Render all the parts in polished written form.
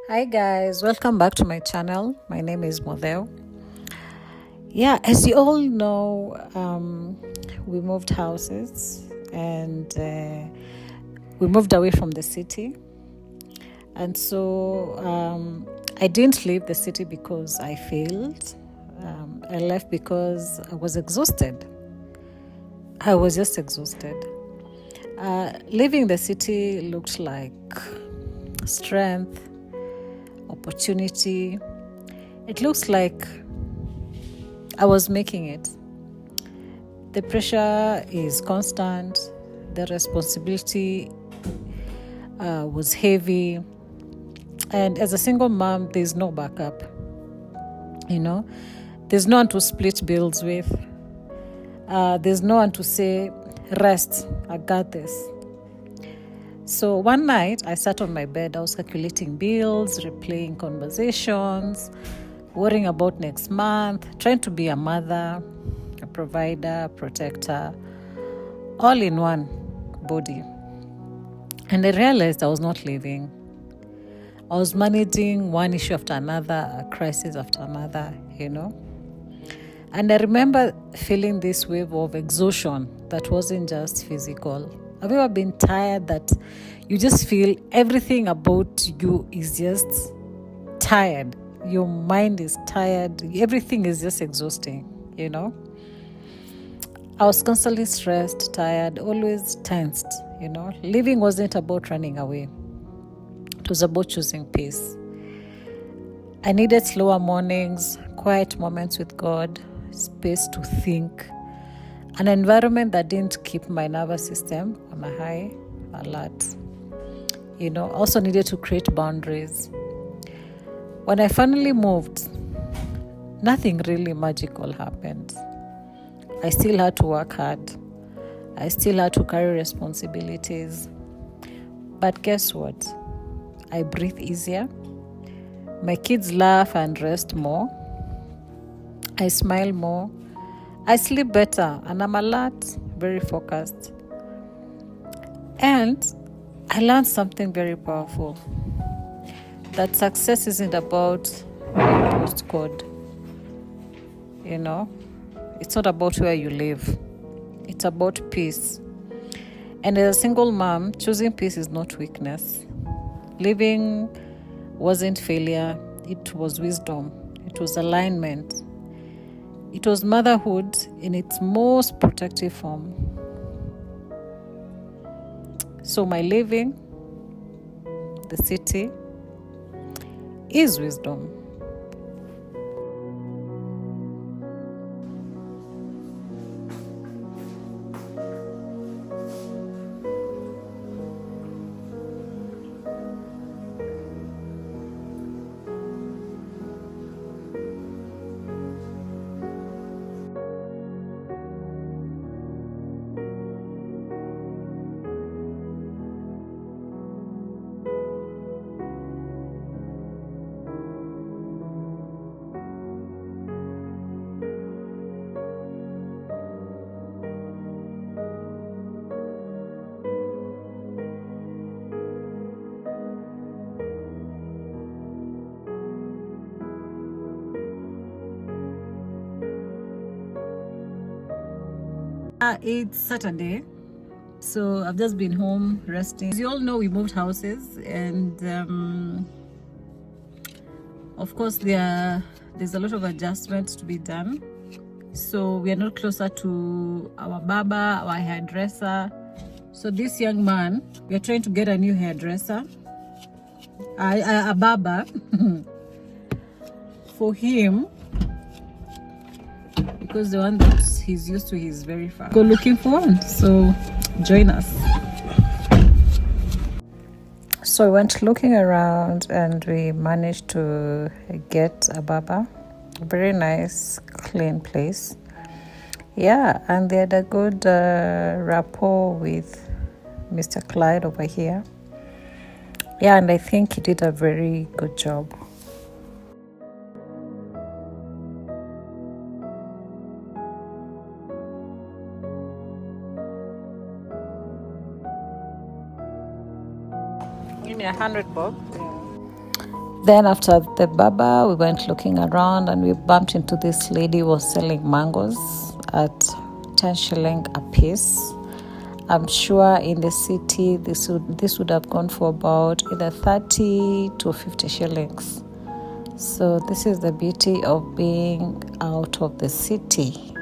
Hi guys, welcome back to my channel. My name is Model. Yeah, as you all know, we moved houses and we moved away from the city. And so I didn't leave the city because I failed. I left because I was exhausted. I was just exhausted. Leaving the city looked like strength, opportunity. It looks like I was making it. The pressure is constant, the responsibility was heavy, and as a single mom, there's no backup. There's no one to split bills with, there's no one to say, rest, I got this. So one night, I sat on my bed, I was calculating bills, replaying conversations, worrying about next month, trying to be a mother, a provider, protector, all in one body. And I realized I was not living. I was managing one issue after another, a crisis after another, And I remember feeling this wave of exhaustion that wasn't just physical. Have you ever been tired that you just feel everything about you is just tired? Your mind is tired. Everything is just exhausting, I was constantly stressed, tired, always tensed, Living wasn't about running away. It was about choosing peace. I needed slower mornings, quiet moments with God, space to think, an environment that didn't keep my nervous system on a high alert. Also needed to create boundaries. When I finally moved, nothing really magical happened. I still had to work hard. I still had to carry responsibilities. But guess what? I breathe easier. My kids laugh and rest more. I smile more. I sleep better and I'm alert, very focused. And I learned something very powerful. That success isn't about your postcode. It's not about where you live. It's about peace. And as a single mom, choosing peace is not weakness. Living wasn't failure. It was wisdom. It was alignment. It was motherhood in its most protective form. So my living, the city, is wisdom. It's Saturday, so I've just been home resting. As you all know, we moved houses, and of course there's a lot of adjustments to be done. So we are not closer to our barber, our hairdresser. So this young man, we are trying to get a new hairdresser, a barber for him, because the one that he's used to is very far. Go looking for one, so join us. So we went looking around and we managed to get a barber. A very nice, clean place. Yeah, and they had a good rapport with Mr. Clyde over here. Yeah, and I think he did a very good job. Give me 100 bob. Then after the baba, we went looking around and we bumped into this lady who was selling mangoes at 10 shilling a piece. I'm sure in the city this would have gone for about either 30 to 50 shillings. So this is the beauty of being out of the city.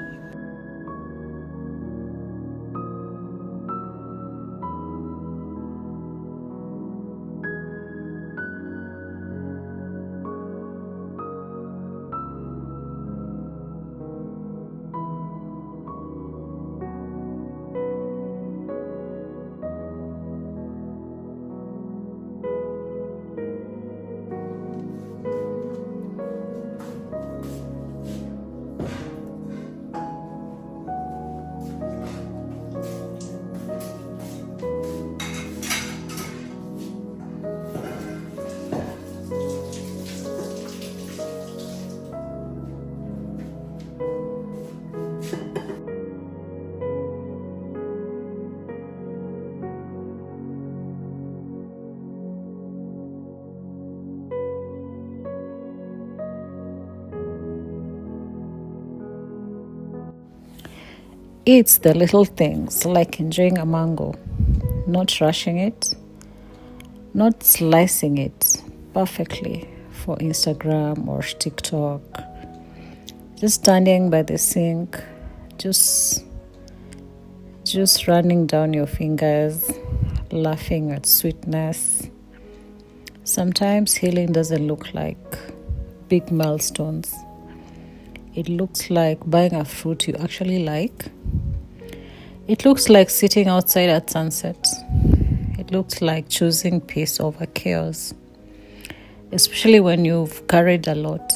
It's the little things like enjoying a mango, not rushing it, not slicing it perfectly for Instagram or TikTok, just standing by the sink, just running down your fingers, laughing at sweetness. Sometimes healing doesn't look like big milestones. It looks like buying a fruit you actually like. It looks like sitting outside at sunset. It looks like choosing peace over chaos, especially when you've carried a lot.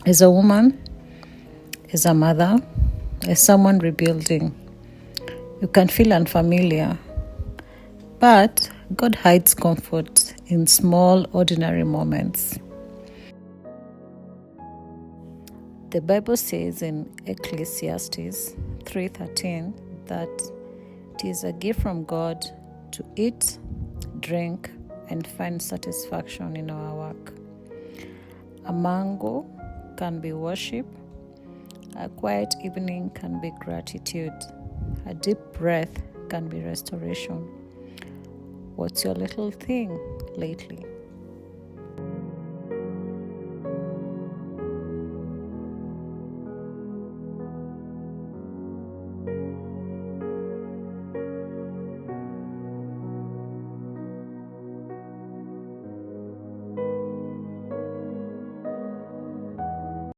As a woman, as a mother, as someone rebuilding, you can feel unfamiliar, but God hides comfort in small, ordinary moments. The Bible says in Ecclesiastes 3:13 that it is a gift from God to eat, drink, and find satisfaction in our work. A mango can be worship, a quiet evening can be gratitude, a deep breath can be restoration. What's your little thing lately?